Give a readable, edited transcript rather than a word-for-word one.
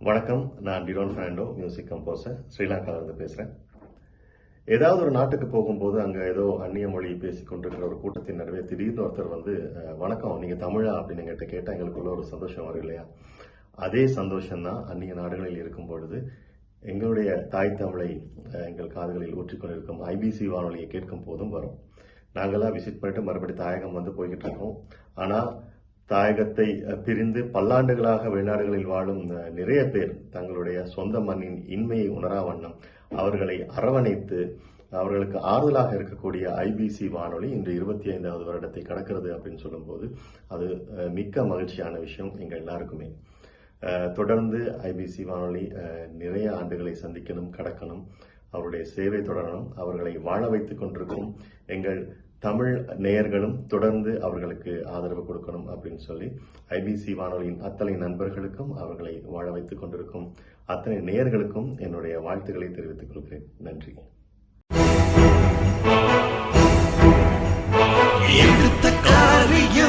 வணக்கம். நான் drone Fernando, music composer, ஸ்ரீலங்காவிலிருந்து பேசுகிறேன். ஏதாவது ஒரு நாட்டுக்கு போகும்போது அங்கே ஏதோ அந்நிய மொழி பேசி கொண்டிருக்கிற ஒரு கூட்டத்தின் நடுவே திடீர்னு ஒருத்தர் வந்து வணக்கம், நீங்கள் தமிழா அப்படின்னு எங்கிட்ட கேட்டால் எங்களுக்குள்ள ஒரு சந்தோஷம் வரும் இல்லையா? அதே சந்தோஷம்தான் அந்நிய நாடுகளில் இருக்கும் பொழுது எங்களுடைய தாய் தமிழை எங்கள் காதுகளில் ஊற்றிக்கொண்டிருக்கும் ஐபிசி வானொலியை கேட்கும் போதும் வரும். நாங்களாம் விசிட் பண்ணிட்டு மறுபடி தாயகம் வந்து போய்கிட்டு இருக்கோம். ஆனால் தாயகத்தை பிரிந்து பல்லாண்டுகளாக வெளிநாடுகளில் வாழும் நிறைய பேர் தங்களுடைய சொந்த மண்ணின் இன்மையை உணரா வண்ணம் அவர்களை அரவணைத்து அவர்களுக்கு ஆறுதலாக இருக்கக்கூடிய ஐபிசி வானொலி இன்று 25வது வருடத்தை கடக்கிறது அப்படின்னு சொல்லும்போது அது மிக்க மகிழ்ச்சியான விஷயம் எங்கள் எல்லாருக்குமே. தொடர்ந்து ஐபிசி வானொலி நிறைய ஆண்டுகளை சந்திக்கணும், கடக்கணும், அவருடைய சேவை தொடரணும், அவர்களை வாழ வைத்துக் கொண்டிருக்கும் எங்கள் தமிழ் நேயர்களும் தொடர்ந்து அவர்களுக்கு ஆதரவு கொடுக்கணும் அப்படின்னு சொல்லி ஐபிசி வானொலியின் அத்தனை நண்பர்களுக்கும் அவர்களை வாழ வைத்துக் கொண்டிருக்கும் அத்தனை நேயர்களுக்கும் என்னுடைய வாழ்த்துக்களை தெரிவித்துக் கொள்கிறேன். நன்றி. எடுத்த காரியம்